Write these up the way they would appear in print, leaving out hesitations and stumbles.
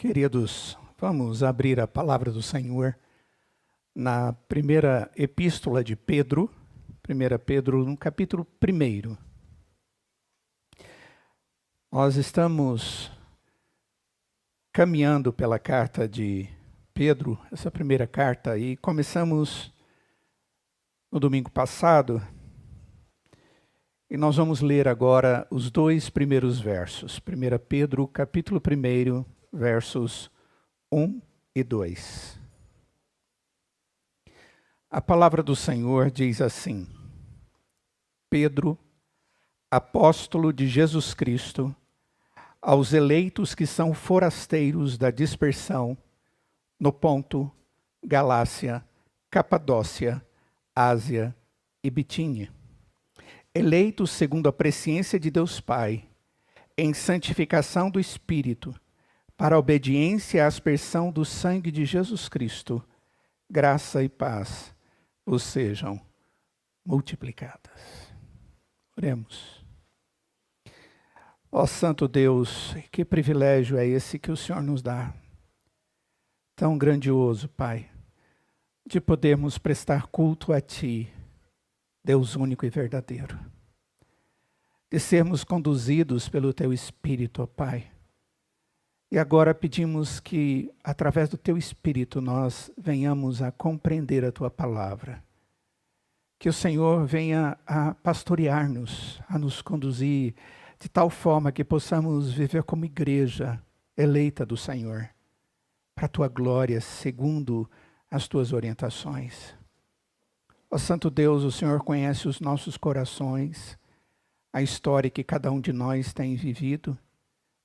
Queridos, vamos abrir a palavra do Senhor na primeira epístola de Pedro, 1 Pedro, no capítulo 1. Nós estamos caminhando pela carta de Pedro, essa primeira carta, e começamos no domingo passado, e nós vamos ler agora os dois primeiros versos. 1 Pedro, capítulo 1, versos 1 e 2. A palavra do Senhor diz assim: Pedro, apóstolo de Jesus Cristo, aos eleitos que são forasteiros da dispersão, no Ponto, Galácia, Capadócia, Ásia e Bitínia, eleitos segundo a presciência de Deus Pai, em santificação do Espírito, para a obediência à aspersão do sangue de Jesus Cristo, graça e paz vos sejam multiplicadas. Oremos. Ó Santo Deus, que privilégio é esse que o Senhor nos dá, tão grandioso, Pai, de podermos prestar culto a Ti, Deus único e verdadeiro, de sermos conduzidos pelo Teu Espírito, ó Pai. E agora pedimos que, através do Teu Espírito, nós venhamos a compreender a Tua palavra. Que o Senhor venha a pastorear-nos, a nos conduzir, de tal forma que possamos viver como igreja eleita do Senhor, para a Tua glória, segundo as Tuas orientações. Ó Santo Deus, o Senhor conhece os nossos corações, a história que cada um de nós tem vivido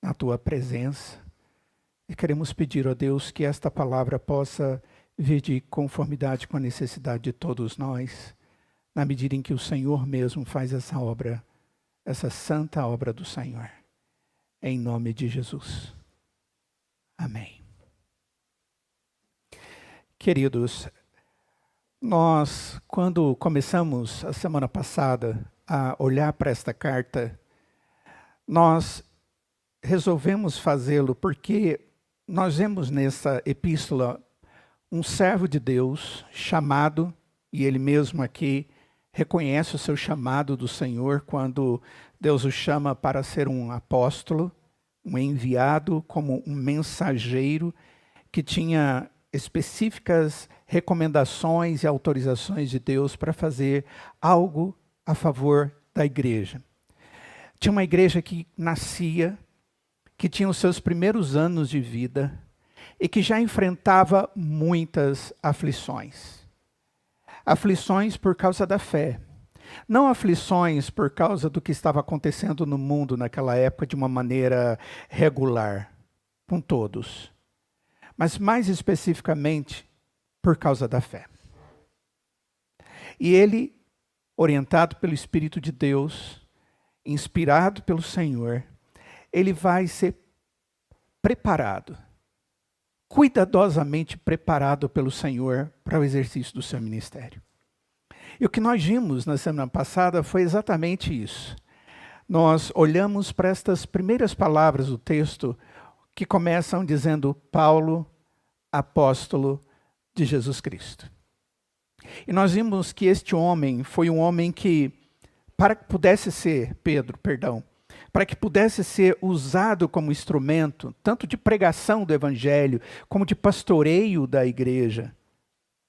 na Tua presença. E queremos pedir, ó Deus, que esta palavra possa vir de conformidade com a necessidade de todos nós, na medida em que o Senhor mesmo faz essa obra, essa santa obra do Senhor. Em nome de Jesus. Amém. Queridos, nós, quando começamos a semana passada a olhar para esta carta, nós resolvemos fazê-lo porque nós vemos nessa epístola um servo de Deus chamado, e ele mesmo aqui reconhece o seu chamado do Senhor quando Deus o chama para ser um apóstolo, um enviado como um mensageiro que tinha específicas recomendações e autorizações de Deus para fazer algo a favor da igreja. Tinha uma igreja que nascia, que tinha os seus primeiros anos de vida e que já enfrentava muitas aflições. Aflições por causa da fé. Não aflições por causa do que estava acontecendo no mundo naquela época de uma maneira regular, com todos. Mas mais especificamente por causa da fé. E ele, orientado pelo Espírito de Deus, inspirado pelo Senhor, ele vai ser preparado, cuidadosamente preparado pelo Senhor para o exercício do seu ministério. E o que nós vimos na semana passada foi exatamente isso. Nós olhamos para estas primeiras palavras do texto que começam dizendo Paulo, apóstolo de Jesus Cristo. E nós vimos que este homem foi um homem que, para que pudesse ser, para que pudesse ser usado como instrumento, tanto de pregação do evangelho, como de pastoreio da igreja,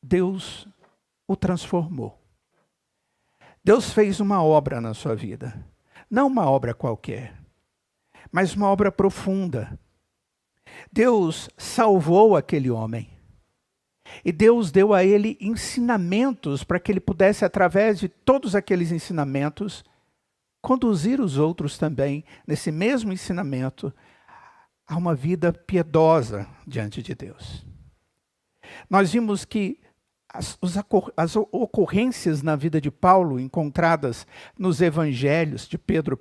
Deus o transformou. Deus fez uma obra na sua vida. Não uma obra qualquer, mas uma obra profunda. Deus salvou aquele homem. E Deus deu a ele ensinamentos para que ele pudesse, através de todos aqueles ensinamentos, conduzir os outros também, nesse mesmo ensinamento, a uma vida piedosa diante de Deus. Nós vimos que as ocorrências na vida de Paulo, encontradas nos evangelhos, de Pedro,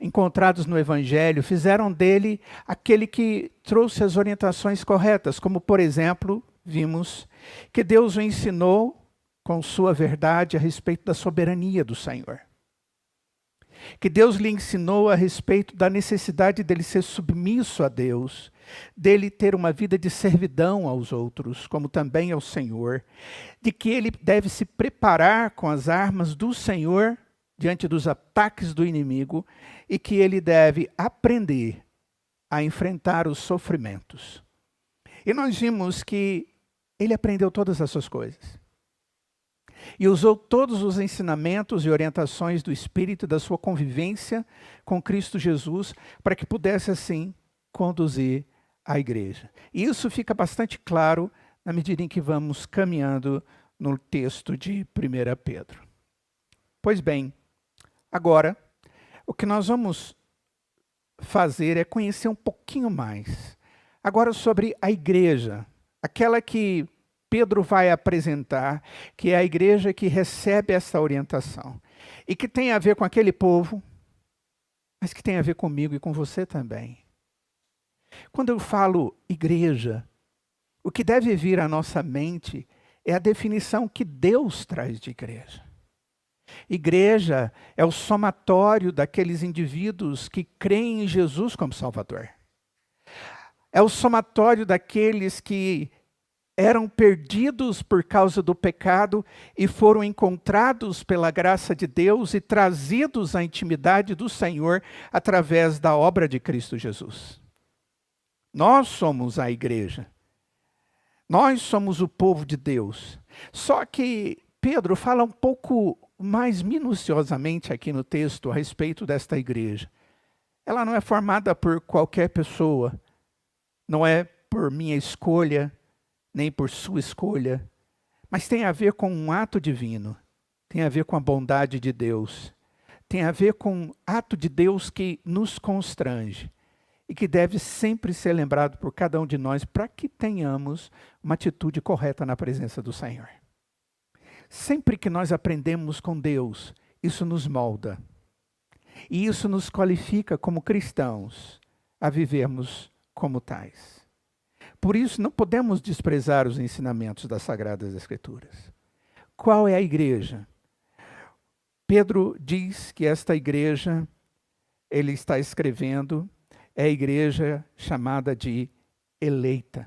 encontrados no evangelho, fizeram dele aquele que trouxe as orientações corretas, como, por exemplo, vimos que Deus o ensinou com sua verdade a respeito da soberania do Senhor. Que Deus lhe ensinou a respeito da necessidade dele ser submisso a Deus dele ter uma vida de servidão aos outros, como também ao Senhor, de que ele deve se preparar com as armas do Senhor diante dos ataques do inimigo e que ele deve aprender a enfrentar os sofrimentos. E nós vimos que ele aprendeu todas essas coisas. E usou todos os ensinamentos e orientações do Espírito da sua convivência com Cristo Jesus para que pudesse, assim, conduzir a igreja. E isso fica bastante claro na medida em que vamos caminhando no texto de 1 Pedro. Pois bem, agora, o que nós vamos fazer é conhecer um pouquinho mais, agora sobre a igreja, aquela que Pedro vai apresentar, que é a igreja que recebe essa orientação, e que tem a ver com aquele povo, mas que tem a ver comigo e com você também. Quando eu falo igreja, o que deve vir à nossa mente é a definição que Deus traz de igreja. Igreja é o somatório daqueles indivíduos que creem em Jesus como Salvador. É o somatório daqueles que eram perdidos por causa do pecado e foram encontrados pela graça de Deus e trazidos à intimidade do Senhor através da obra de Cristo Jesus. Nós somos a igreja. Nós somos o povo de Deus. Só que Pedro fala um pouco mais minuciosamente aqui no texto a respeito desta igreja. Ela não é formada por qualquer pessoa, não é por minha escolha, nem por sua escolha, mas tem a ver com um ato divino, tem a ver com a bondade de Deus, tem a ver com um ato de Deus que nos constrange e que deve sempre ser lembrado por cada um de nós para que tenhamos uma atitude correta na presença do Senhor. Sempre que nós aprendemos com Deus, isso nos molda e isso nos qualifica como cristãos a vivermos como tais. Por isso, não podemos desprezar os ensinamentos das Sagradas Escrituras. Qual é a igreja? Pedro diz que esta igreja, ele está escrevendo, é a igreja chamada de eleita.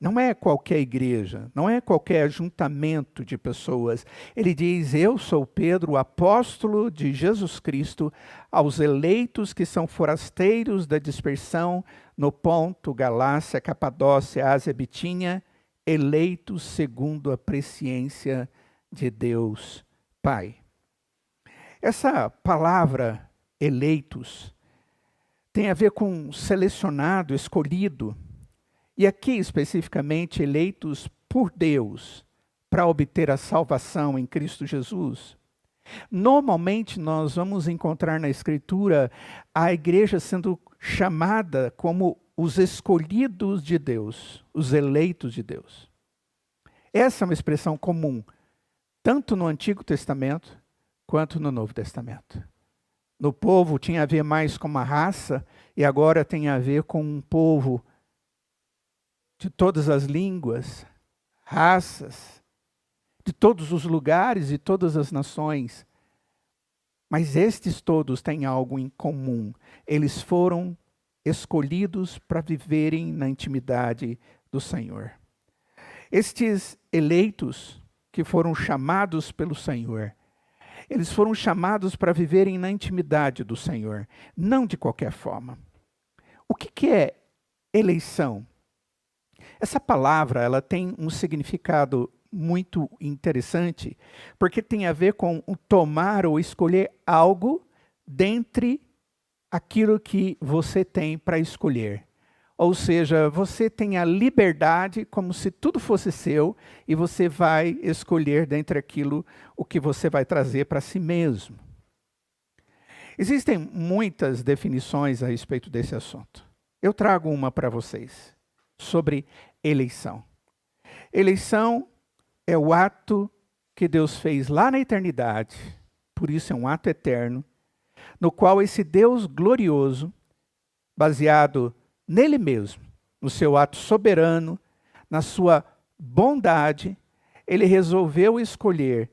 Não é qualquer igreja, não é qualquer ajuntamento de pessoas. Ele diz, eu sou Pedro, apóstolo de Jesus Cristo, aos eleitos que são forasteiros da dispersão no Ponto, Galácia, Capadócia, Ásia, Bitínia, eleitos segundo a presciência de Deus Pai. Essa palavra, eleitos, tem a ver com selecionado, escolhido, e aqui especificamente eleitos por Deus para obter a salvação em Cristo Jesus. Normalmente nós vamos encontrar na Escritura a igreja sendo chamada como os escolhidos de Deus, os eleitos de Deus. Essa é uma expressão comum, tanto no Antigo Testamento quanto no Novo Testamento. No povo tinha a ver mais com uma raça e agora tem a ver com um povo de todas as línguas, raças, de todos os lugares e todas as nações. Mas estes todos têm algo em comum. Eles foram escolhidos para viverem na intimidade do Senhor. Estes eleitos que foram chamados pelo Senhor, eles foram chamados para viverem na intimidade do Senhor, não de qualquer forma. O que é eleição? Essa palavra, ela tem um significado muito interessante, porque tem a ver com o tomar ou escolher algo dentre aquilo que você tem para escolher. Ou seja, você tem a liberdade como se tudo fosse seu e você vai escolher dentre aquilo o que você vai trazer para si mesmo. Existem muitas definições a respeito desse assunto. Eu trago uma para vocês, sobre eleição. Eleição é o ato que Deus fez lá na eternidade, por isso é um ato eterno, no qual esse Deus glorioso, baseado nele mesmo, no seu ato soberano, na sua bondade, ele resolveu escolher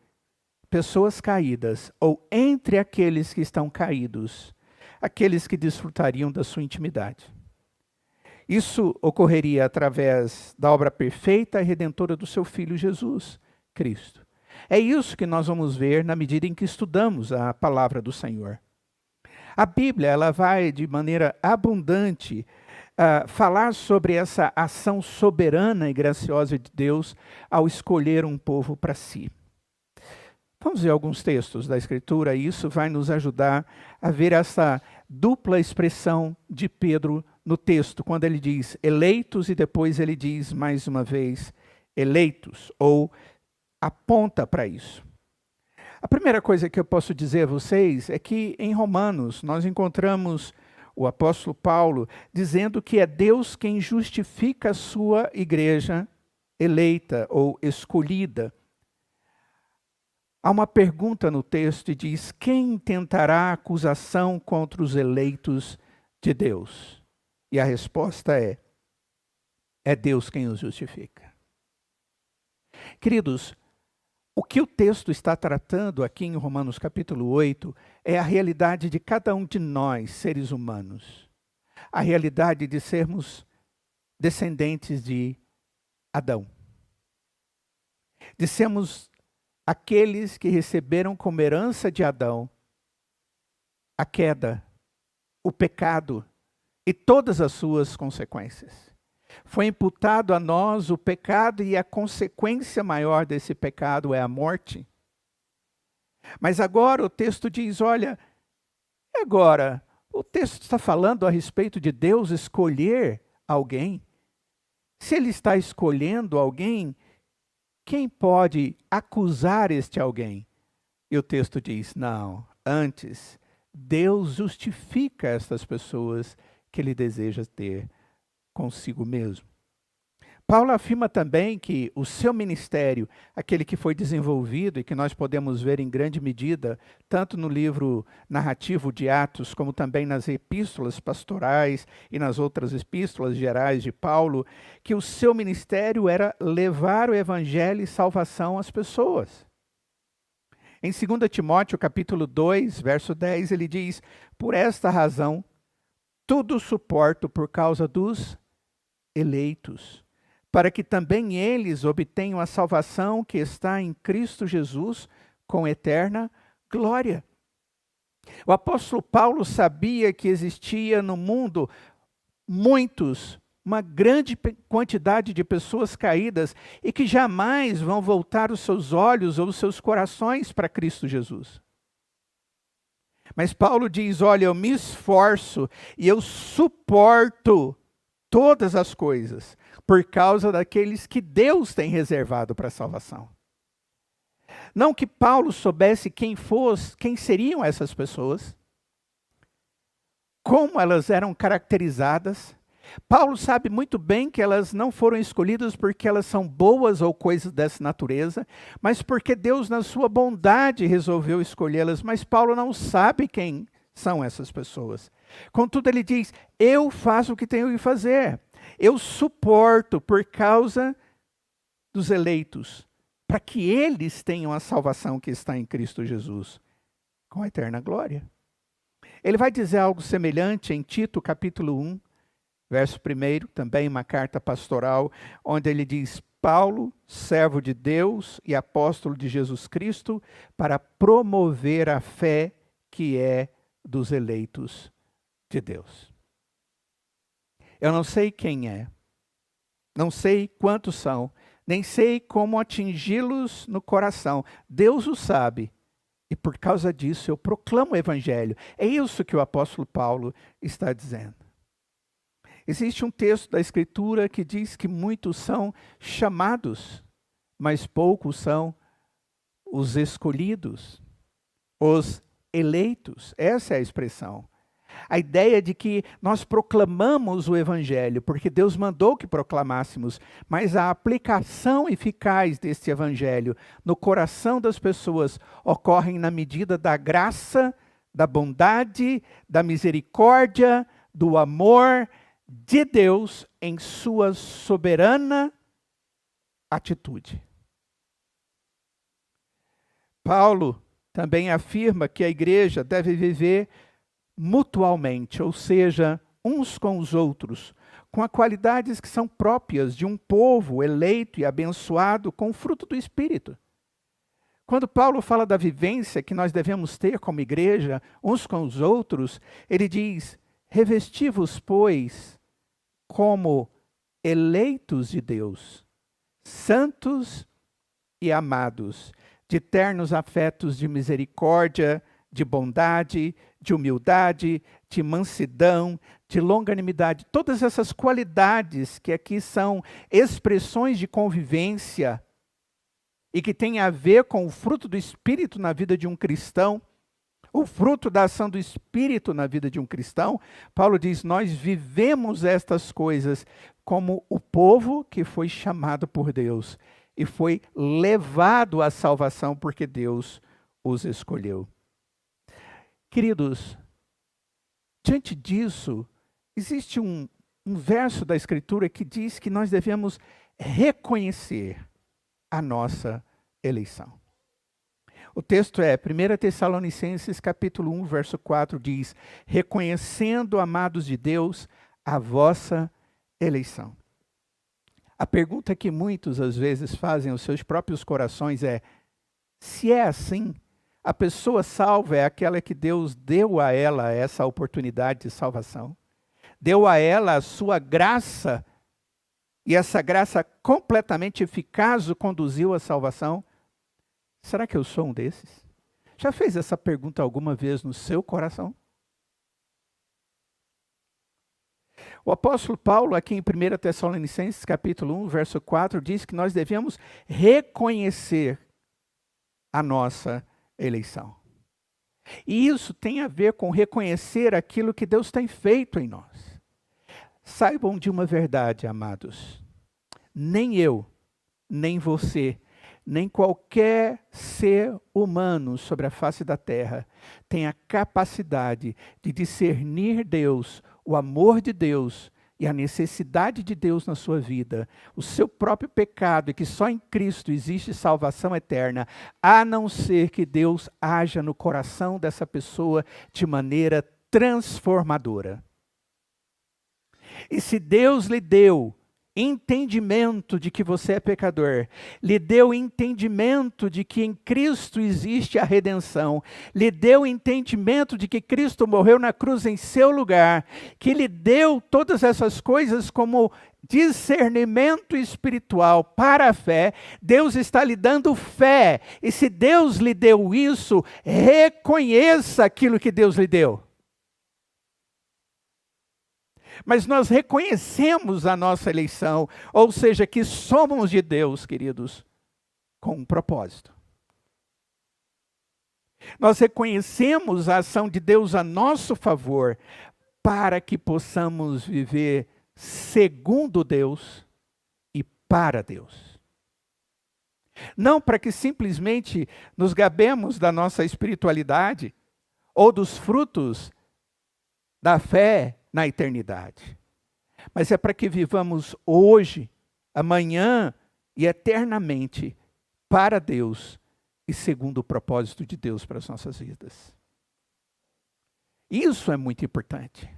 pessoas caídas, ou entre aqueles que estão caídos, aqueles que desfrutariam da sua intimidade. Isso ocorreria através da obra perfeita e redentora do seu Filho Jesus Cristo. É isso que nós vamos ver na medida em que estudamos a palavra do Senhor. A Bíblia, ela vai de maneira abundante falar sobre essa ação soberana e graciosa de Deus ao escolher um povo para si. Vamos ver alguns textos da Escritura, e isso vai nos ajudar a ver essa dupla expressão de Pedro no texto, quando ele diz eleitos e depois ele diz mais uma vez eleitos, ou aponta para isso. A primeira coisa que eu posso dizer a vocês é que em Romanos nós encontramos o apóstolo Paulo dizendo que é Deus quem justifica a sua igreja eleita ou escolhida. Há uma pergunta no texto e diz: quem tentará acusação contra os eleitos de Deus? E a resposta é Deus quem os justifica. Queridos, o que o texto está tratando aqui em Romanos capítulo 8 é a realidade de cada um de nós, seres humanos. A realidade de sermos descendentes de Adão. De sermos aqueles que receberam como herança de Adão a queda, o pecado e todas as suas consequências. Foi imputado a nós o pecado e a consequência maior desse pecado é a morte. Mas agora o texto diz, olha, agora o texto está falando a respeito de Deus escolher alguém. Se ele está escolhendo alguém, quem pode acusar este alguém? E o texto diz, não, antes, Deus justifica estas pessoas que ele deseja ter consigo mesmo. Paulo afirma também que o seu ministério, aquele que foi desenvolvido e que nós podemos ver em grande medida, tanto no livro narrativo de Atos, como também nas epístolas pastorais e nas outras epístolas gerais de Paulo, que o seu ministério era levar o evangelho e salvação às pessoas. Em 2 Timóteo capítulo 2, verso 10, ele diz, por esta razão, tudo suporto por causa dos eleitos, para que também eles obtenham a salvação que está em Cristo Jesus com eterna glória. O apóstolo Paulo sabia que existia no mundo uma grande quantidade de pessoas caídas e que jamais vão voltar os seus olhos ou os seus corações para Cristo Jesus. Mas Paulo diz, olha, eu me esforço e eu suporto todas as coisas, por causa daqueles que Deus tem reservado para a salvação. Não que Paulo soubesse quem seriam essas pessoas, como elas eram caracterizadas. Paulo sabe muito bem que elas não foram escolhidas porque elas são boas ou coisas dessa natureza, mas porque Deus, na sua bondade, resolveu escolhê-las. Mas Paulo não sabe quem são essas pessoas. Contudo, ele diz, eu faço o que tenho que fazer. Eu suporto por causa dos eleitos, para que eles tenham a salvação que está em Cristo Jesus, com a eterna glória. Ele vai dizer algo semelhante em Tito, capítulo 1, verso 1, também uma carta pastoral, onde ele diz, Paulo, servo de Deus e apóstolo de Jesus Cristo, para promover a fé que é dos eleitos de Deus. Eu não sei quem é, não sei quantos são, nem sei como atingi-los no coração. Deus o sabe, e por causa disso eu proclamo o evangelho. É isso que o apóstolo Paulo está dizendo. Existe um texto da Escritura que diz que muitos são chamados, mas poucos são os escolhidos, os eleitos. Essa é a expressão. A ideia de que nós proclamamos o evangelho, porque Deus mandou que proclamássemos, mas a aplicação eficaz deste evangelho no coração das pessoas ocorre na medida da graça, da bondade, da misericórdia, do amor de Deus em sua soberana atitude. Paulo também afirma que a igreja deve viver mutualmente, ou seja, uns com os outros, com as qualidades que são próprias de um povo eleito e abençoado com o fruto do Espírito. Quando Paulo fala da vivência que nós devemos ter como igreja, uns com os outros, ele diz: revesti-vos, pois, como eleitos de Deus, santos e amados, de ternos afetos de misericórdia, de bondade, de humildade, de mansidão, de longanimidade. Todas essas qualidades que aqui são expressões de convivência e que têm a ver com o fruto do Espírito na vida de um cristão, o fruto da ação do Espírito na vida de um cristão, Paulo diz: nós vivemos estas coisas como o povo que foi chamado por Deus e foi levado à salvação porque Deus os escolheu. Queridos, diante disso, existe um verso da Escritura que diz que nós devemos reconhecer a nossa eleição. O texto é 1 Tessalonicenses capítulo 1, verso 4, diz: reconhecendo, amados de Deus, a vossa eleição. A pergunta que muitos às vezes fazem aos seus próprios corações é: se é assim, a pessoa salva é aquela que Deus deu a ela essa oportunidade de salvação? Deu a ela a sua graça, e essa graça completamente eficaz o conduziu à salvação? Será que eu sou um desses? Já fez essa pergunta alguma vez no seu coração? O apóstolo Paulo, aqui em 1 Tessalonicenses, capítulo 1, verso 4, diz que nós devemos reconhecer a nossa eleição. E isso tem a ver com reconhecer aquilo que Deus tem feito em nós. Saibam de uma verdade, amados. Nem eu, nem você, nem qualquer ser humano sobre a face da terra tem a capacidade de discernir Deus, o amor de Deus e a necessidade de Deus na sua vida, o seu próprio pecado e que só em Cristo existe salvação eterna, a não ser que Deus haja no coração dessa pessoa de maneira transformadora. E se Deus lhe deu entendimento de que você é pecador, lhe deu entendimento de que em Cristo existe a redenção, lhe deu entendimento de que Cristo morreu na cruz em seu lugar, que lhe deu todas essas coisas como discernimento espiritual para a fé, Deus está lhe dando fé, e se Deus lhe deu isso, reconheça aquilo que Deus lhe deu. Mas nós reconhecemos a nossa eleição, ou seja, que somos de Deus, queridos, com um propósito. Nós reconhecemos a ação de Deus a nosso favor, para que possamos viver segundo Deus e para Deus. Não para que simplesmente nos gabemos da nossa espiritualidade, ou dos frutos da fé na eternidade. Mas é para que vivamos hoje, amanhã e eternamente para Deus e segundo o propósito de Deus para as nossas vidas. Isso é muito importante.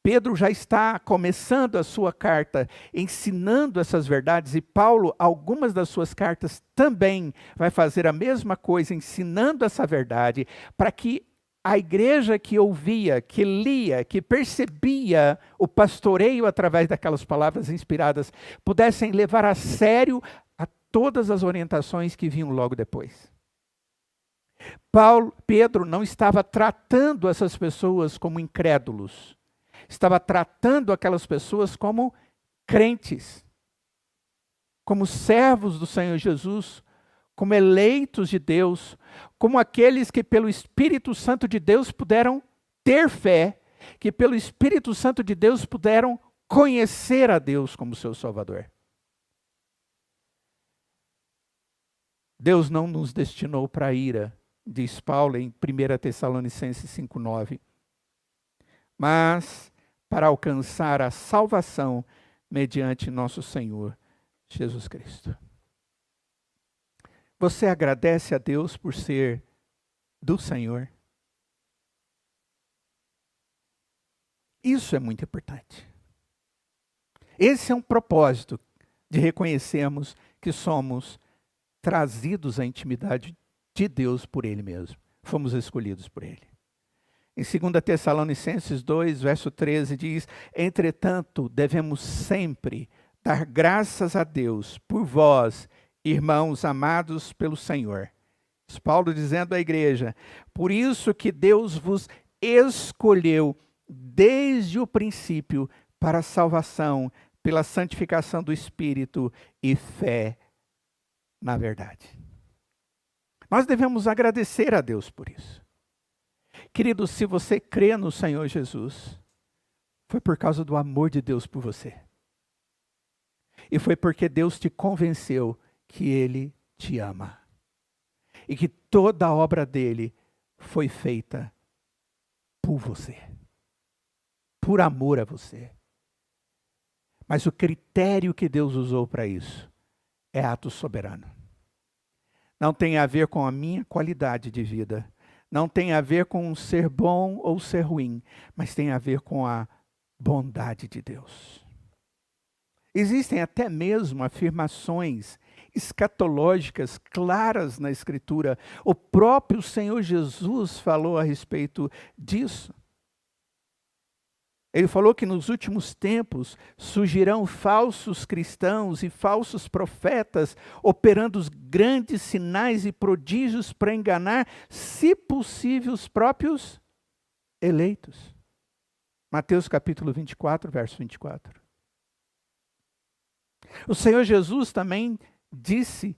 Pedro já está começando a sua carta ensinando essas verdades, e Paulo, algumas das suas cartas também vai fazer a mesma coisa, ensinando essa verdade, para que a igreja que ouvia, que lia, que percebia o pastoreio através daquelas palavras inspiradas, pudessem levar a sério a todas as orientações que vinham logo depois. Pedro não estava tratando essas pessoas como incrédulos, estava tratando aquelas pessoas como crentes, como servos do Senhor Jesus, como eleitos de Deus, como aqueles que pelo Espírito Santo de Deus puderam ter fé, que pelo Espírito Santo de Deus puderam conhecer a Deus como seu Salvador. Deus não nos destinou para a ira, diz Paulo em 1 Tessalonicenses 5,9, mas para alcançar a salvação mediante nosso Senhor Jesus Cristo. Você agradece a Deus por ser do Senhor? Isso é muito importante. Esse é um propósito de reconhecermos que somos trazidos à intimidade de Deus por Ele mesmo. Fomos escolhidos por Ele. Em 2 Tessalonicenses 2, verso 13, diz: entretanto, devemos sempre dar graças a Deus por vós, irmãos amados pelo Senhor. Paulo dizendo à igreja: por isso que Deus vos escolheu desde o princípio para a salvação, pela santificação do Espírito e fé na verdade. Nós devemos agradecer a Deus por isso. Querido, se você crê no Senhor Jesus, foi por causa do amor de Deus por você. E foi porque Deus te convenceu que Ele te ama. E que toda a obra dele foi feita por você. Por amor a você. Mas o critério que Deus usou para isso é ato soberano. Não tem a ver com a minha qualidade de vida. Não tem a ver com ser bom ou ser ruim. Mas tem a ver com a bondade de Deus. Existem até mesmo afirmações escatológicas claras na Escritura. O próprio Senhor Jesus falou a respeito disso. Ele falou que nos últimos tempos surgirão falsos cristãos e falsos profetas, operando os grandes sinais e prodígios para enganar, se possível, os próprios eleitos. Mateus capítulo 24, verso 24. O Senhor Jesus também disse,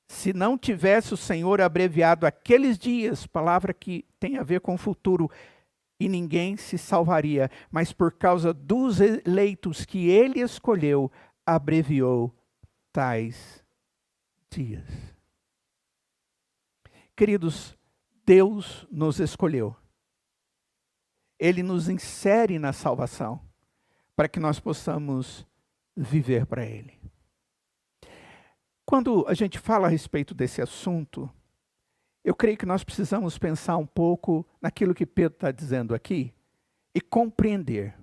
se não tivesse o Senhor abreviado aqueles dias, palavra que tem a ver com o futuro, e ninguém se salvaria, mas por causa dos eleitos que ele escolheu, abreviou tais dias. Queridos, Deus nos escolheu. Ele nos insere na salvação, para que nós possamos viver para Ele. Quando a gente fala a respeito desse assunto, eu creio que nós precisamos pensar um pouco naquilo que Pedro está dizendo aqui e compreender.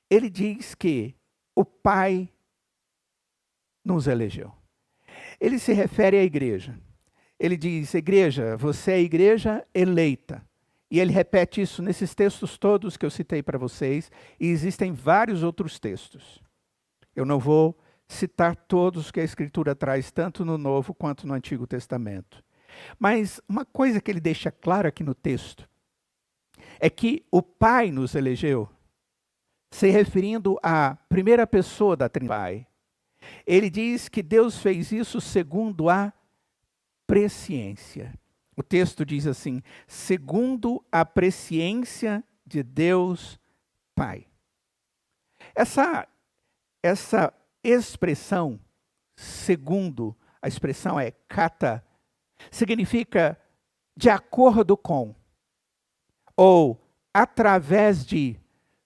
Ele diz que o Pai nos elegeu. Ele se refere à igreja. Ele diz: igreja, você é a igreja eleita. E ele repete isso nesses textos todos que eu citei para vocês, e existem vários outros textos. Eu não vou citar todos que a Escritura traz, tanto no Novo quanto no Antigo Testamento. Mas uma coisa que ele deixa claro aqui no texto é que o Pai nos elegeu, se referindo à primeira pessoa da Trindade. Ele diz que Deus fez isso segundo a presciência. O texto diz assim: segundo a presciência de Deus Pai. Essa expressão, segundo, a expressão é kata, significa de acordo com, ou através de.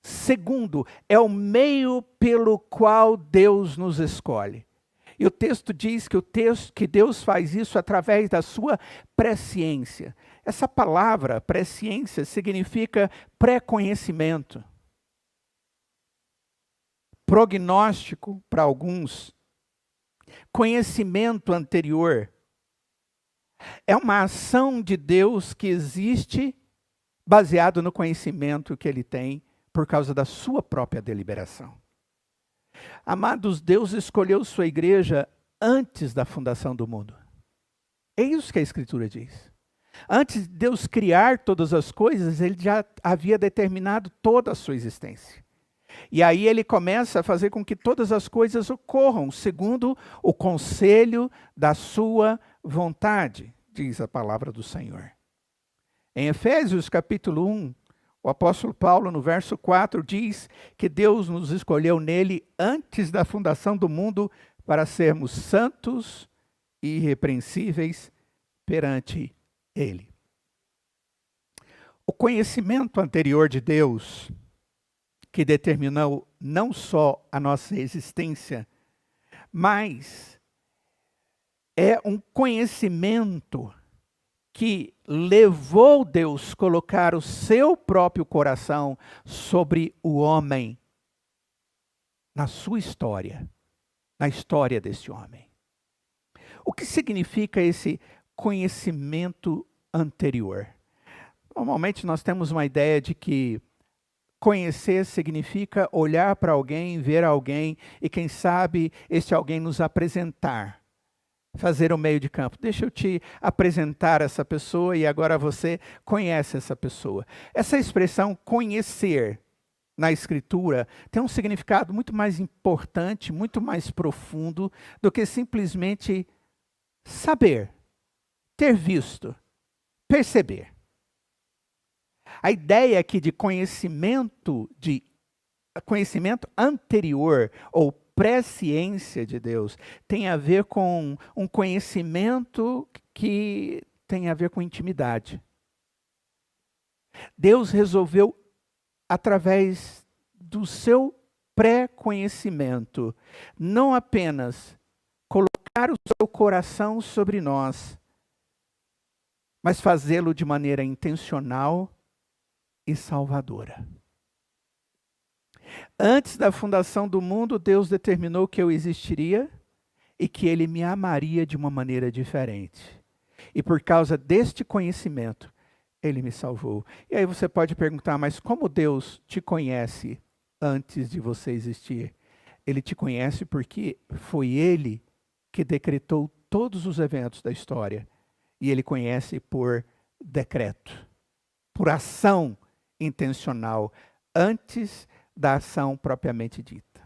Segundo, é o meio pelo qual Deus nos escolhe. E o texto diz que Deus faz isso através da sua presciência. Essa palavra, presciência, significa pré-conhecimento. Prognóstico para alguns. Conhecimento anterior. É uma ação de Deus que existe baseado no conhecimento que Ele tem por causa da sua própria deliberação. Amados, Deus escolheu sua igreja antes da fundação do mundo. É isso que a Escritura diz. Antes de Deus criar todas as coisas, Ele já havia determinado toda a sua existência. E aí Ele começa a fazer com que todas as coisas ocorram segundo o conselho da sua vontade, diz a palavra do Senhor. Em Efésios capítulo 1, o apóstolo Paulo, no verso 4, diz que Deus nos escolheu nele antes da fundação do mundo para sermos santos e irrepreensíveis perante Ele. O conhecimento anterior de Deus, que determinou não só a nossa existência, mas é um conhecimento que levou Deus a colocar o seu próprio coração sobre o homem. na sua história, na história deste homem. O que significa esse conhecimento anterior? Normalmente nós temos uma ideia de que conhecer significa olhar para alguém, ver alguém e, quem sabe, este alguém nos apresentar, fazer o meio de campo. Deixa eu te apresentar essa pessoa e agora você conhece essa pessoa. Essa expressão conhecer na Escritura tem um significado muito mais importante, muito mais profundo do que simplesmente saber, ter visto, perceber. A ideia aqui de conhecimento anterior ou presciência de Deus tem a ver com um conhecimento que tem a ver com intimidade. Deus resolveu, através do seu pré-conhecimento, não apenas colocar o seu coração sobre nós, mas fazê-lo de maneira intencional e salvadora. Antes da fundação do mundo, Deus determinou que eu existiria e que Ele me amaria de uma maneira diferente. E por causa deste conhecimento, Ele me salvou. E aí você pode perguntar, mas como Deus te conhece antes de você existir? Ele te conhece porque foi Ele que decretou todos os eventos da história. E Ele conhece por decreto, por ação intencional, antes da ação propriamente dita.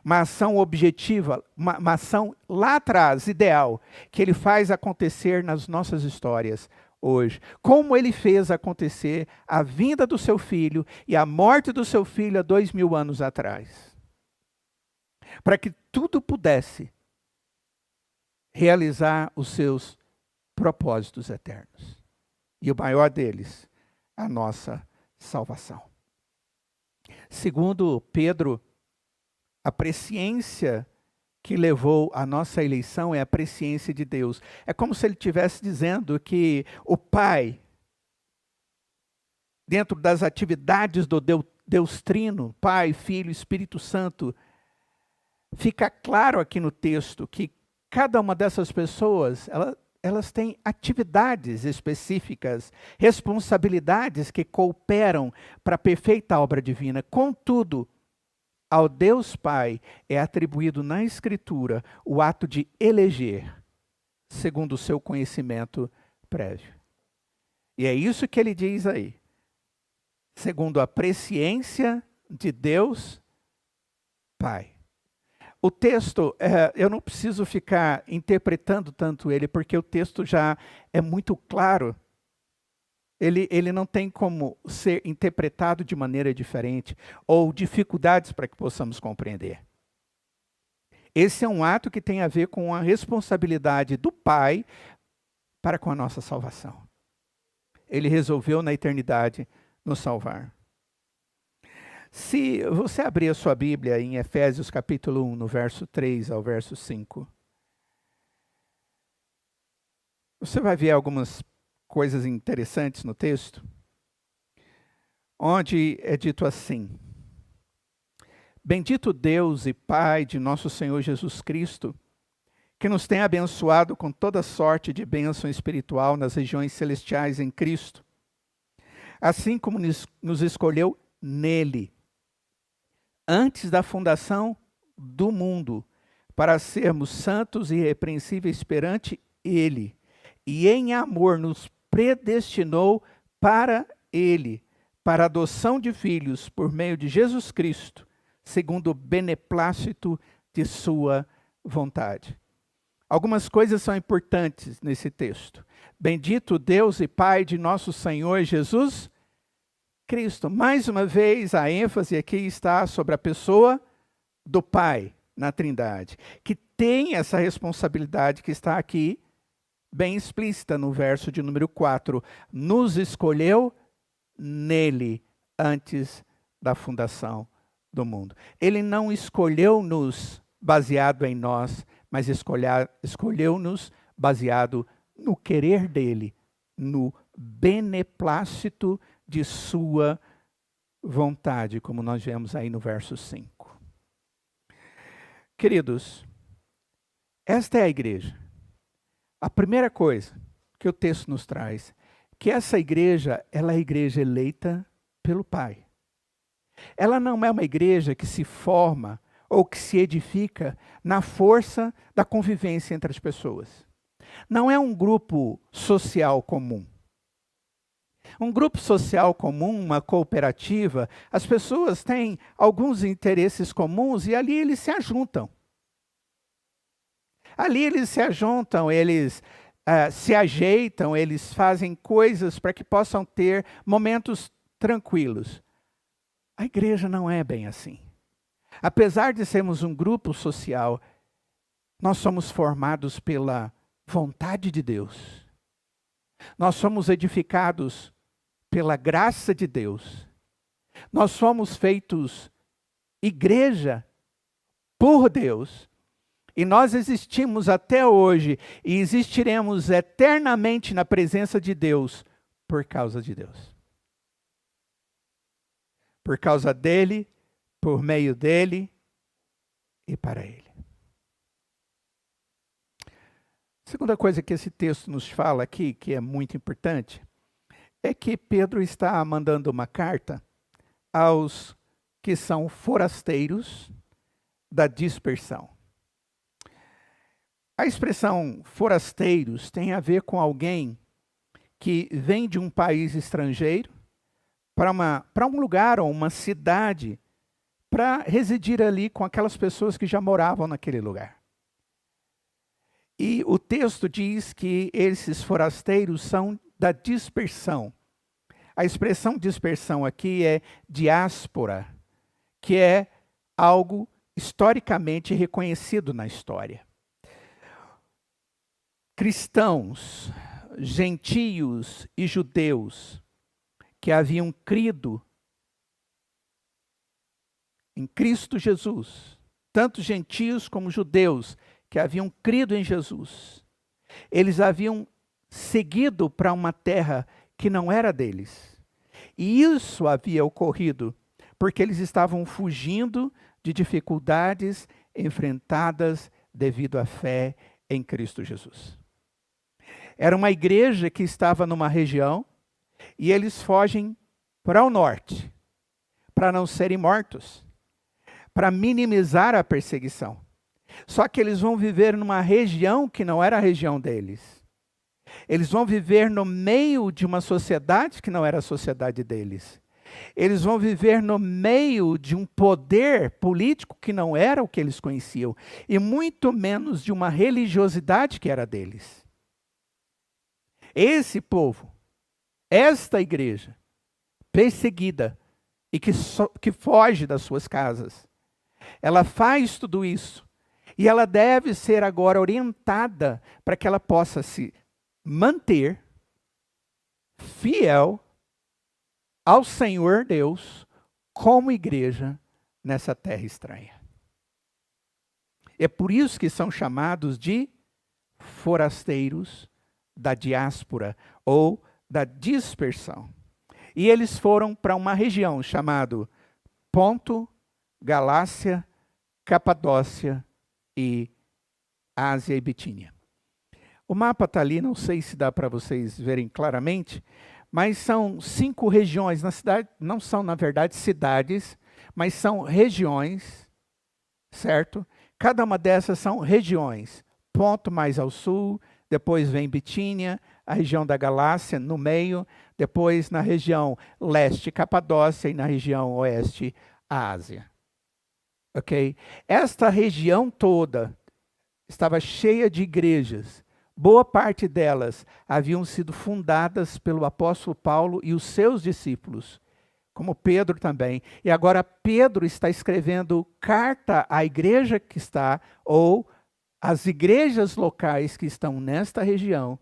Uma ação objetiva, uma ação lá atrás, ideal, que Ele faz acontecer nas nossas histórias hoje. Como Ele fez acontecer a vinda do seu Filho e a morte do seu Filho há 2000 anos atrás. Para que tudo pudesse realizar os seus propósitos eternos. E o maior deles, a nossa salvação. Segundo Pedro, a presciência que levou a nossa eleição é a presciência de Deus. É como se ele estivesse dizendo que o Pai, dentro das atividades do Deus Trino, Pai, Filho, Espírito Santo, fica claro aqui no texto que cada uma dessas pessoas, elas têm atividades específicas, responsabilidades que cooperam para a perfeita obra divina. Contudo, ao Deus Pai é atribuído na Escritura o ato de eleger, segundo o seu conhecimento prévio. E é isso que ele diz aí. Segundo a presciência de Deus Pai. O texto, eu não preciso ficar interpretando tanto ele, porque o texto já é muito claro. Ele não tem como ser interpretado de maneira diferente, ou dificuldades para que possamos compreender. Esse é um ato que tem a ver com a responsabilidade do Pai para com a nossa salvação. Ele resolveu na eternidade nos salvar. Se você abrir a sua Bíblia em Efésios capítulo 1, no verso 3 ao verso 5, você vai ver algumas coisas interessantes no texto, onde é dito assim: Bendito Deus e Pai de nosso Senhor Jesus Cristo, que nos tem abençoado com toda sorte de bênção espiritual nas regiões celestiais em Cristo, assim como nos escolheu nele, antes da fundação do mundo, para sermos santos e irrepreensíveis perante Ele, e em amor nos predestinou para Ele, para a adoção de filhos por meio de Jesus Cristo, segundo o beneplácito de sua vontade. Algumas coisas são importantes nesse texto. Bendito Deus e Pai de nosso Senhor Jesus Cristo. Mais uma vez, a ênfase aqui está sobre a pessoa do Pai na Trindade, que tem essa responsabilidade que está aqui bem explícita no verso de número 4. Nos escolheu nele antes da fundação do mundo. Ele não escolheu-nos baseado em nós, mas escolheu-nos baseado no querer dele, no beneplácito de sua vontade, como nós vemos aí no verso 5. Queridos, esta é a igreja. A primeira coisa que o texto nos traz, que essa igreja, ela é a igreja eleita pelo Pai. Ela não é uma igreja que se forma ou que se edifica na força da convivência entre as pessoas. Não é um grupo social comum. Um grupo social comum, uma cooperativa, as pessoas têm alguns interesses comuns e ali eles se ajuntam. Ali eles se ajuntam, eles se ajeitam, eles fazem coisas para que possam ter momentos tranquilos. A igreja não é bem assim. Apesar de sermos um grupo social, nós somos formados pela vontade de Deus. Nós somos edificados pela graça de Deus. Nós somos feitos igreja por Deus. E nós existimos até hoje e existiremos eternamente na presença de Deus por causa de Deus. Por causa dele, por meio dele e para ele. Segunda coisa que esse texto nos fala aqui, que é muito importante, é que Pedro está mandando uma carta aos que são forasteiros da dispersão. A expressão forasteiros tem a ver com alguém que vem de um país estrangeiro para um lugar ou uma cidade para residir ali com aquelas pessoas que já moravam naquele lugar. E o texto diz que esses forasteiros são da dispersão. A expressão dispersão aqui é diáspora, que é algo historicamente reconhecido na história. Cristãos, gentios e judeus que haviam crido em Cristo Jesus, tanto gentios como judeus que haviam crido em Jesus, eles haviam seguido para uma terra que não era deles. E isso havia ocorrido porque eles estavam fugindo de dificuldades enfrentadas devido à fé em Cristo Jesus. Era uma igreja que estava numa região e eles fogem para o norte, para não serem mortos, para minimizar a perseguição. Só que eles vão viver numa região que não era a região deles. Eles vão viver no meio de uma sociedade que não era a sociedade deles. Eles vão viver no meio de um poder político que não era o que eles conheciam, e muito menos de uma religiosidade que era deles. Esse povo, esta igreja, perseguida e que foge das suas casas, ela faz tudo isso e ela deve ser agora orientada para que ela possa se manter fiel ao Senhor Deus como igreja nessa terra estranha. É por isso que são chamados de forasteiros da diáspora ou da dispersão. E eles foram para uma região chamada Ponto, Galácia, Capadócia e Ásia e Bitínia. O mapa está ali, não sei se dá para vocês verem claramente, mas são 5 regiões na cidade, não são na verdade cidades, mas são regiões, certo? Cada uma dessas são regiões. Ponto mais ao sul, depois vem Bitínia, a região da Galácia no meio, depois na região leste Capadócia e na região oeste a Ásia. Ok? Esta região toda estava cheia de igrejas. Boa parte delas haviam sido fundadas pelo apóstolo Paulo e os seus discípulos, como Pedro também. E agora Pedro está escrevendo carta à igreja que está, ou às igrejas locais que estão nesta região,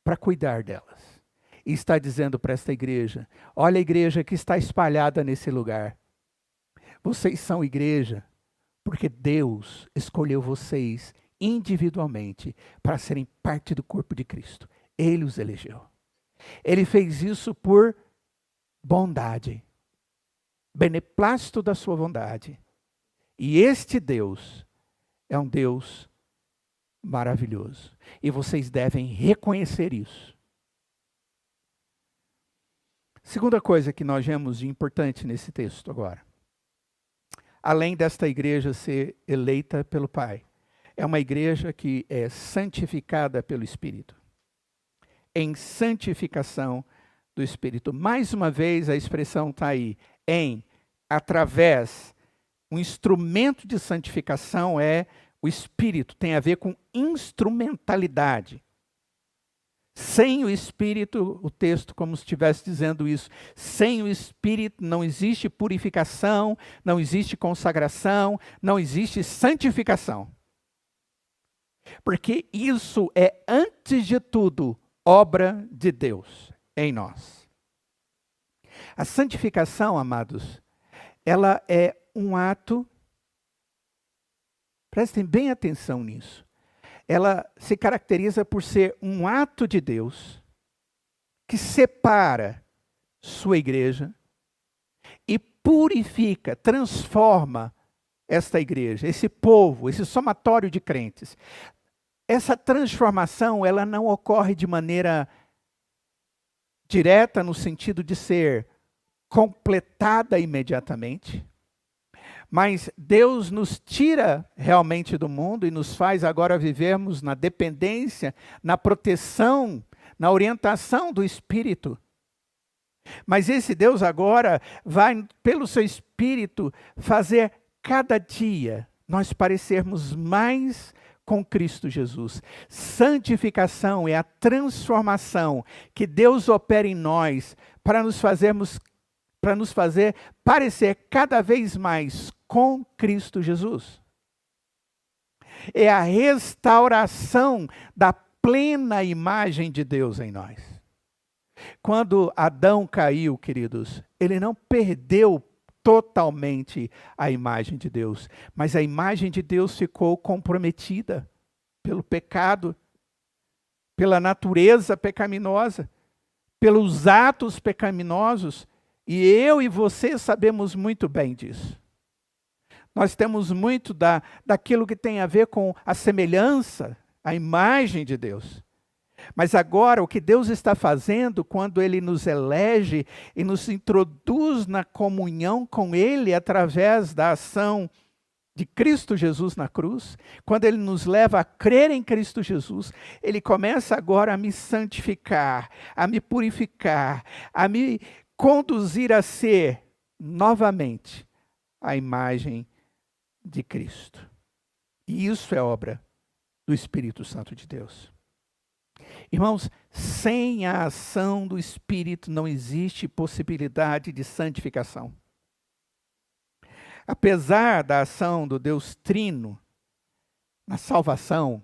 para cuidar delas. E está dizendo para esta igreja: olha a igreja que está espalhada nesse lugar. Vocês são igreja porque Deus escolheu vocês individualmente para serem parte do corpo de Cristo. Ele os elegeu. Ele fez isso por bondade, beneplácito da sua bondade. E este Deus é um Deus maravilhoso. E vocês devem reconhecer isso. Segunda coisa que nós vemos de importante nesse texto agora. Além desta igreja ser eleita pelo Pai, é uma igreja que é santificada pelo Espírito. Em santificação do Espírito. Mais uma vez a expressão está aí. Através. Um instrumento de santificação é o Espírito. Tem a ver com instrumentalidade. Sem o Espírito, o texto como se estivesse dizendo isso, sem o Espírito não existe purificação, não existe consagração, não existe santificação. Porque isso é, antes de tudo, obra de Deus em nós. A santificação, amados, ela é um ato, prestem bem atenção nisso, ela se caracteriza por ser um ato de Deus que separa sua igreja e purifica, transforma esta igreja, esse povo, esse somatório de crentes. Essa transformação, ela não ocorre de maneira direta no sentido de ser completada imediatamente, mas Deus nos tira realmente do mundo e nos faz agora vivermos na dependência, na proteção, na orientação do Espírito. Mas esse Deus agora vai, pelo seu Espírito, fazer cada dia nós parecermos mais com Cristo Jesus. Santificação é a transformação que Deus opera em nós para nos fazer parecer cada vez mais com Cristo Jesus. É a restauração da plena imagem de Deus em nós. Quando Adão caiu, queridos, ele não perdeu totalmente a imagem de Deus, mas a imagem de Deus ficou comprometida pelo pecado, pela natureza pecaminosa, pelos atos pecaminosos, e eu e você sabemos muito bem disso. Nós temos muito daquilo que tem a ver com a semelhança, a imagem de Deus. Mas agora, o que Deus está fazendo quando Ele nos elege e nos introduz na comunhão com Ele através da ação de Cristo Jesus na cruz, quando Ele nos leva a crer em Cristo Jesus, Ele começa agora a me santificar, a me purificar, a me conduzir a ser novamente a imagem de Cristo. E isso é obra do Espírito Santo de Deus. Irmãos, sem a ação do Espírito não existe possibilidade de santificação. Apesar da ação do Deus Trino na salvação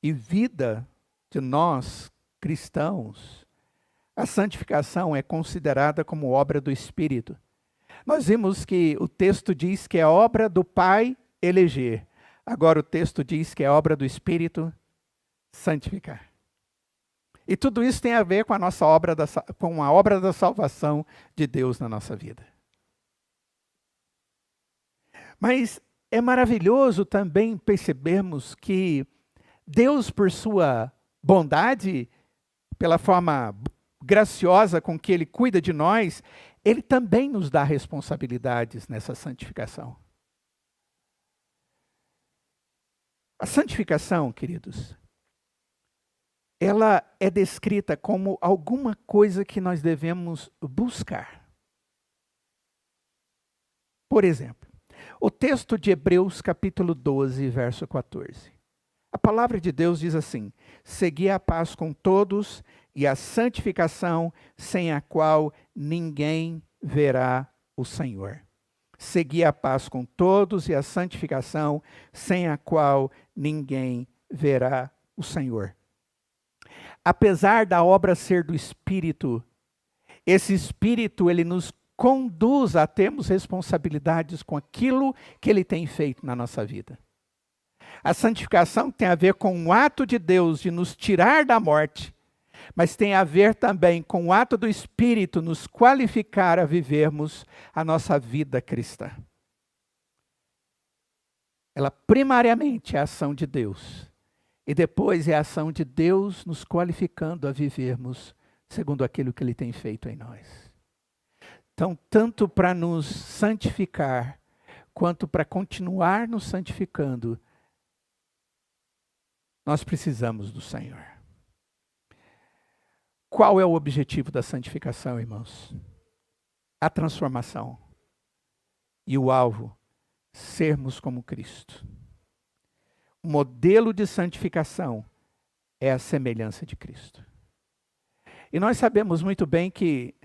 e vida de nós cristãos, a santificação é considerada como obra do Espírito. Nós vimos que o texto diz que é obra do Pai eleger. Agora o texto diz que é obra do Espírito santificar. E tudo isso tem a ver com a nossa obra, com a obra da salvação de Deus na nossa vida. Mas é maravilhoso também percebermos que Deus, por sua bondade, pela forma graciosa com que Ele cuida de nós, Ele também nos dá responsabilidades nessa santificação. A santificação, queridos, ela é descrita como alguma coisa que nós devemos buscar. Por exemplo, o texto de Hebreus capítulo 12, verso 14. A palavra de Deus diz assim: segui a paz com todos e a santificação, sem a qual ninguém verá o Senhor. Segui a paz com todos e a santificação, sem a qual ninguém verá o Senhor. Apesar da obra ser do Espírito, esse Espírito, ele nos conduz a termos responsabilidades com aquilo que Ele tem feito na nossa vida. A santificação tem a ver com o ato de Deus de nos tirar da morte, mas tem a ver também com o ato do Espírito nos qualificar a vivermos a nossa vida cristã. ela primariamente é a ação de Deus. E depois é a ação de Deus nos qualificando a vivermos segundo aquilo que Ele tem feito em nós. Então, tanto para nos santificar, quanto para continuar nos santificando, nós precisamos do Senhor. Qual é o objetivo da santificação, irmãos? A transformação. E o alvo, sermos como Cristo. O modelo de santificação é a semelhança de Cristo. E nós sabemos muito bem que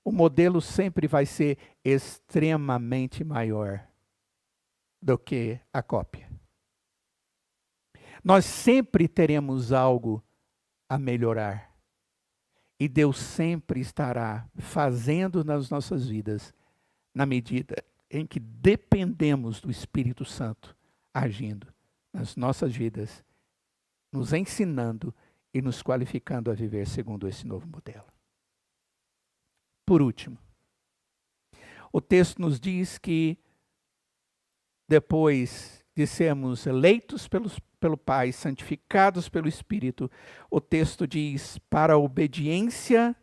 o modelo sempre vai ser extremamente maior do que a cópia. Nós sempre teremos algo a melhorar. E Deus sempre estará fazendo nas nossas vidas, na medida em que dependemos do Espírito Santo agindo nas nossas vidas, nos ensinando e nos qualificando a viver segundo esse novo modelo. Por último, o texto nos diz que depois de sermos eleitos pelo Pai, santificados pelo Espírito, o texto diz, para a obediência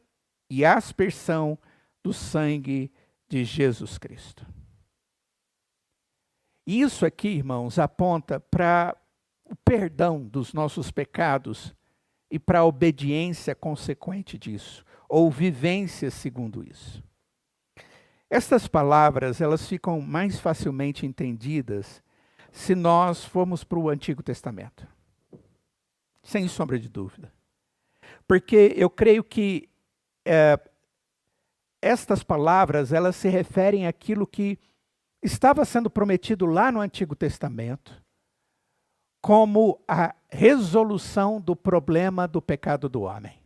e aspersão do sangue de Jesus Cristo. Isso aqui, irmãos, aponta para o perdão dos nossos pecados e para a obediência consequente disso, ou vivência segundo isso. Estas palavras, elas ficam mais facilmente entendidas se nós formos para o Antigo Testamento. Sem sombra de dúvida. Porque eu creio que estas palavras, elas se referem àquilo que estava sendo prometido lá no Antigo Testamento, como a resolução do problema do pecado do homem.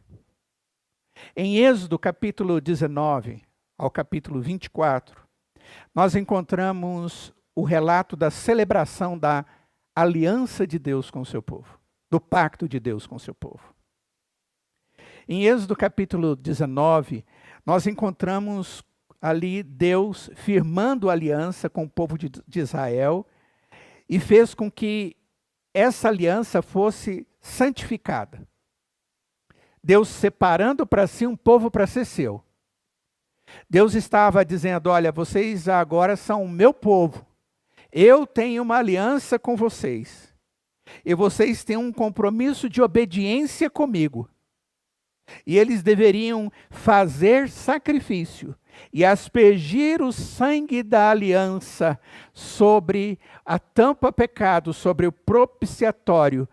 Em Êxodo capítulo 19 ao capítulo 24, nós encontramos o relato da celebração da aliança de Deus com o seu povo, do pacto de Deus com o seu povo. Em Êxodo capítulo 19, nós encontramos ali Deus firmando aliança com o povo de Israel e fez com que essa aliança fosse santificada. Deus separando para si um povo para ser seu. Deus estava dizendo, olha, vocês agora são o meu povo. Eu tenho uma aliança com vocês. E vocês têm um compromisso de obediência comigo. E eles deveriam fazer sacrifício e aspergir o sangue da aliança sobre a tampa pecado, sobre o propiciatório,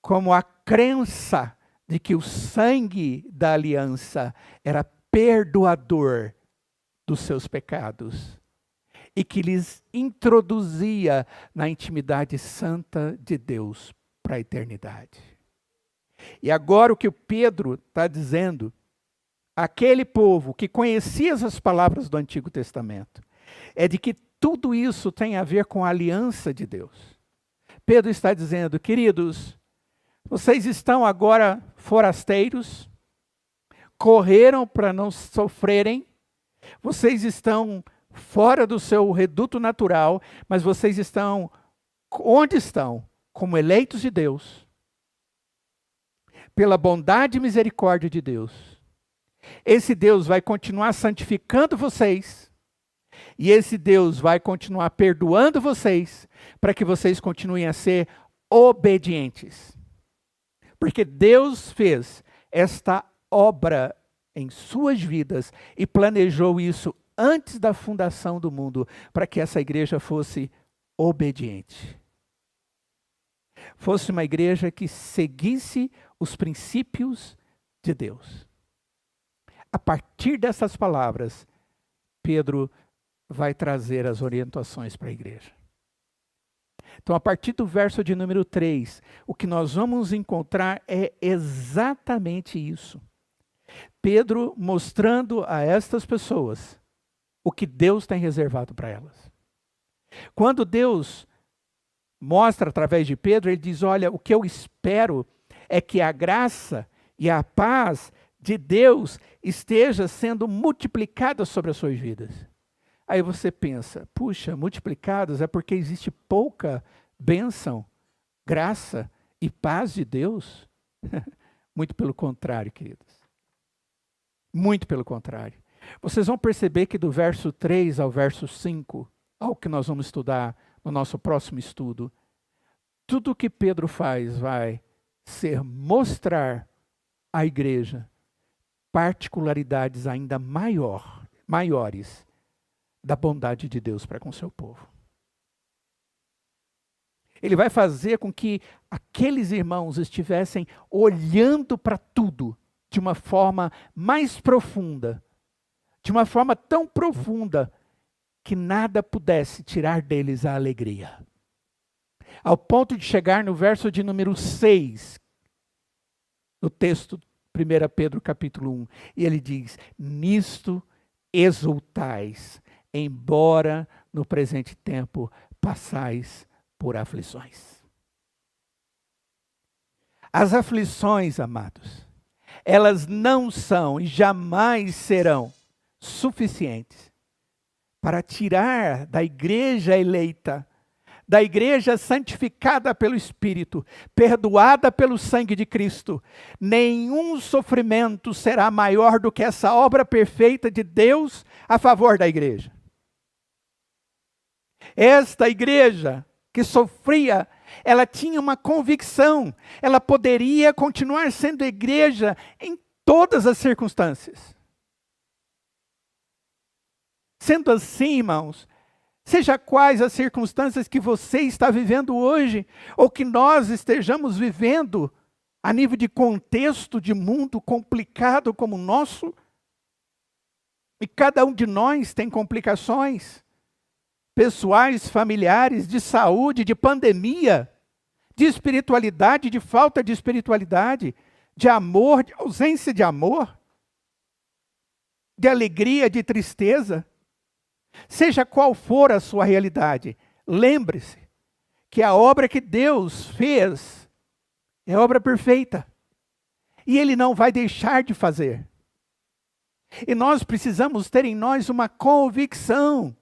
como a crença de que o sangue da aliança era perdoador dos seus pecados e que lhes introduzia na intimidade santa de Deus para a eternidade. E agora o que o Pedro está dizendo, aquele povo que conhecia as palavras do Antigo Testamento, é de que tudo isso tem a ver com a aliança de Deus. Pedro está dizendo, queridos, vocês estão agora forasteiros, correram para não sofrerem, vocês estão fora do seu reduto natural, mas vocês estão onde estão? Como eleitos de Deus, pela bondade e misericórdia de Deus. Esse Deus vai continuar santificando vocês, e esse Deus vai continuar perdoando vocês, para que vocês continuem a ser obedientes. Porque Deus fez esta obra em suas vidas e planejou isso antes da fundação do mundo, para que essa igreja fosse obediente. Fosse uma igreja que seguisse os princípios de Deus. A partir dessas palavras, Pedro vai trazer as orientações para a igreja. Então, a partir do verso de número 3, o que nós vamos encontrar é exatamente isso. Pedro mostrando a estas pessoas o que Deus tem reservado para elas. Quando Deus mostra através de Pedro, ele diz, olha, o que eu espero é que a graça e a paz de Deus esteja sendo multiplicada sobre as suas vidas. Aí você pensa, puxa, multiplicados é porque existe pouca bênção, graça e paz de Deus? Muito pelo contrário, queridos. Muito pelo contrário. Vocês vão perceber que do verso 3 ao verso 5, ao que nós vamos estudar no nosso próximo estudo, tudo o que Pedro faz vai ser mostrar à igreja particularidades ainda maiores da bondade de Deus para com seu povo. Ele vai fazer com que aqueles irmãos estivessem olhando para tudo de uma forma mais profunda, de uma forma tão profunda que nada pudesse tirar deles a alegria. Ao ponto de chegar no verso de número 6, no texto 1 Pedro capítulo 1, e ele diz, nisto exultais, embora no presente tempo passais por aflições. As aflições, amados, elas não são e jamais serão suficientes para tirar da igreja eleita, da igreja santificada pelo Espírito, perdoada pelo sangue de Cristo. Nenhum sofrimento será maior do que essa obra perfeita de Deus a favor da igreja. Esta igreja que sofria, ela tinha uma convicção, ela poderia continuar sendo igreja em todas as circunstâncias. Sendo assim, irmãos, seja quais as circunstâncias que você está vivendo hoje, ou que nós estejamos vivendo, a nível de contexto de mundo complicado como o nosso, e cada um de nós tem complicações pessoais, familiares, de saúde, de pandemia, de espiritualidade, de falta de espiritualidade, de amor, de ausência de amor, de alegria, de tristeza. Seja qual for a sua realidade, lembre-se que a obra que Deus fez é obra perfeita. E Ele não vai deixar de fazer. E nós precisamos ter em nós uma convicção.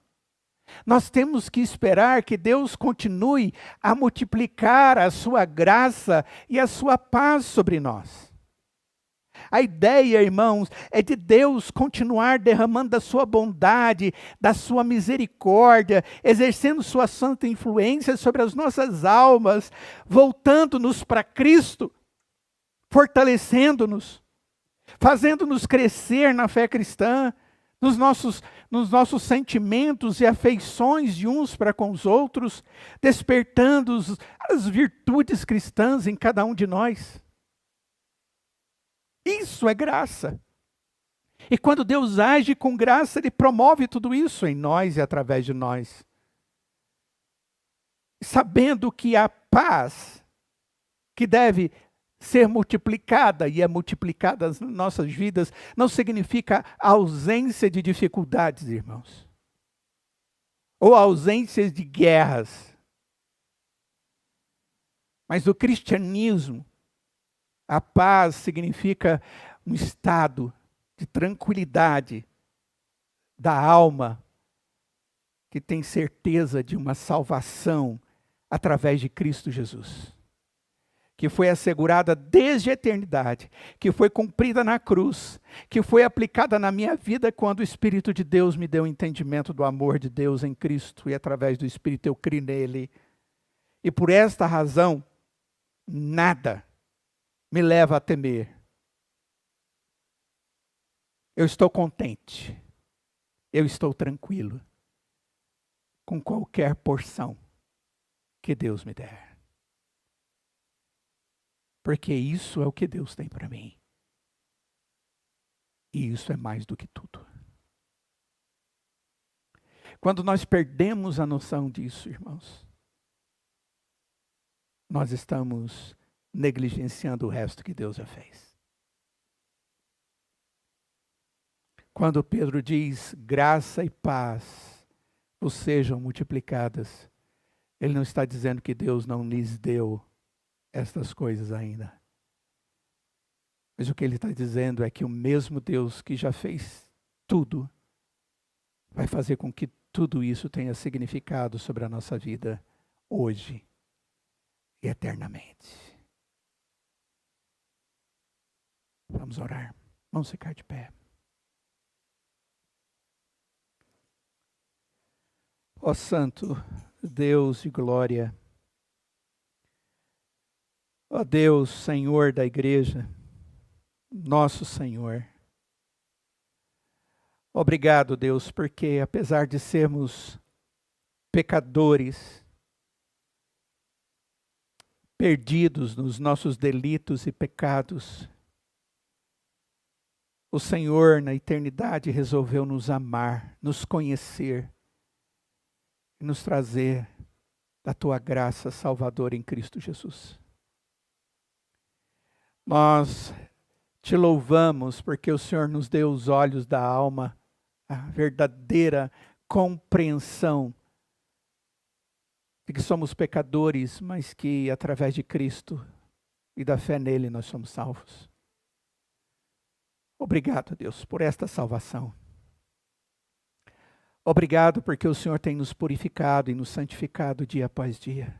Nós temos que esperar que Deus continue a multiplicar a sua graça e a sua paz sobre nós. A ideia, irmãos, é de Deus continuar derramando da sua bondade, da sua misericórdia, exercendo sua santa influência sobre as nossas almas, voltando-nos para Cristo, fortalecendo-nos, fazendo-nos crescer na fé cristã, nos nossos sentimentos e afeições de uns para com os outros, despertando as virtudes cristãs em cada um de nós. Isso é graça. E quando Deus age com graça, Ele promove tudo isso em nós e através de nós. Sabendo que a paz que deve ser multiplicada e é multiplicada nas nossas vidas, não significa ausência de dificuldades, irmãos. Ou ausência de guerras. Mas no cristianismo, a paz significa um estado de tranquilidade da alma, que tem certeza de uma salvação através de Cristo Jesus, que foi assegurada desde a eternidade, que foi cumprida na cruz, que foi aplicada na minha vida quando o Espírito de Deus me deu o entendimento do amor de Deus em Cristo, e através do Espírito eu criei nele. E por esta razão, nada me leva a temer. Eu estou contente, eu estou tranquilo com qualquer porção que Deus me der. Porque isso é o que Deus tem para mim. E isso é mais do que tudo. Quando nós perdemos a noção disso, irmãos, nós estamos negligenciando o resto que Deus já fez. Quando Pedro diz graça e paz vos sejam multiplicadas, ele não está dizendo que Deus não lhes deu estas coisas ainda. Mas o que ele está dizendo é que o mesmo Deus que já fez tudo vai fazer com que tudo isso tenha significado sobre a nossa vida hoje e eternamente. Vamos orar. Vamos ficar de pé. Ó Santo Deus de glória, ó Deus, Senhor da igreja, nosso Senhor. Obrigado, Deus, porque apesar de sermos pecadores, perdidos nos nossos delitos e pecados, o Senhor na eternidade resolveu nos amar, nos conhecer e nos trazer da tua graça salvadora em Cristo Jesus. Nós te louvamos porque o Senhor nos deu os olhos da alma, a verdadeira compreensão de que somos pecadores, mas que através de Cristo e da fé nele nós somos salvos. Obrigado, Deus, por esta salvação. Obrigado porque o Senhor tem nos purificado e nos santificado dia após dia.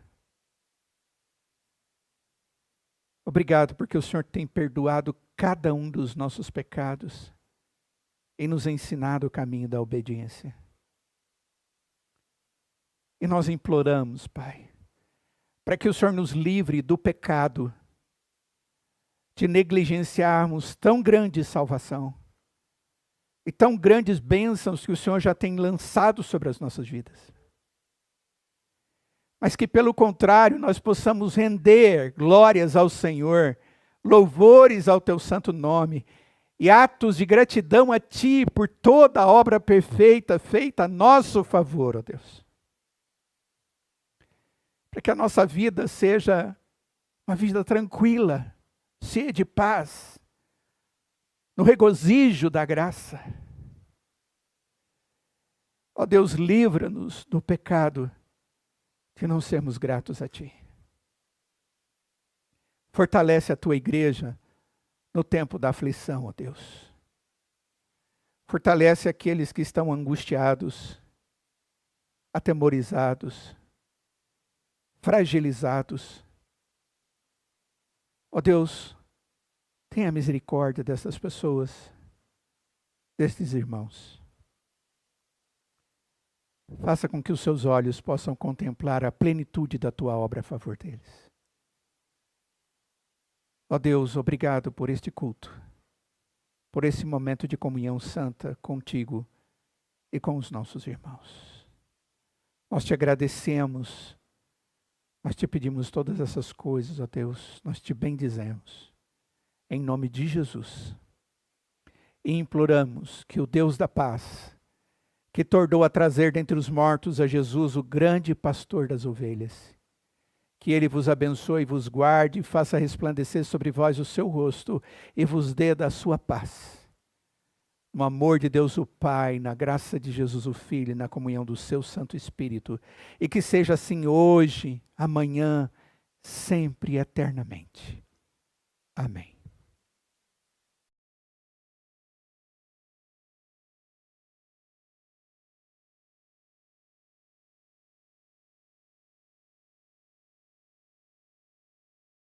Obrigado porque o Senhor tem perdoado cada um dos nossos pecados e nos ensinado o caminho da obediência. E nós imploramos, Pai, para que o Senhor nos livre do pecado, de negligenciarmos tão grande salvação e tão grandes bênçãos que o Senhor já tem lançado sobre as nossas vidas. Mas que, pelo contrário, nós possamos render glórias ao Senhor, louvores ao teu santo nome e atos de gratidão a Ti por toda a obra perfeita feita a nosso favor, ó Deus. Para que a nossa vida seja uma vida tranquila, cheia de paz, no regozijo da graça. Ó Deus, livra-nos do pecado de não sermos gratos a Ti. Fortalece a Tua igreja no tempo da aflição, ó Deus. Fortalece aqueles que estão angustiados, atemorizados, fragilizados. Ó Deus, tenha misericórdia dessas pessoas, destes irmãos. Faça com que os seus olhos possam contemplar a plenitude da Tua obra a favor deles. Ó Deus, obrigado por este culto, por esse momento de comunhão santa contigo e com os nossos irmãos. Nós te agradecemos, nós te pedimos todas essas coisas, ó Deus, nós te bendizemos, em nome de Jesus. E imploramos que o Deus da paz, que tornou a trazer dentre os mortos a Jesus, o grande pastor das ovelhas, que Ele vos abençoe e vos guarde, faça resplandecer sobre vós o seu rosto e vos dê da sua paz. No amor de Deus o Pai, na graça de Jesus o Filho e na comunhão do seu Santo Espírito. E que seja assim hoje, amanhã, sempre e eternamente. Amém.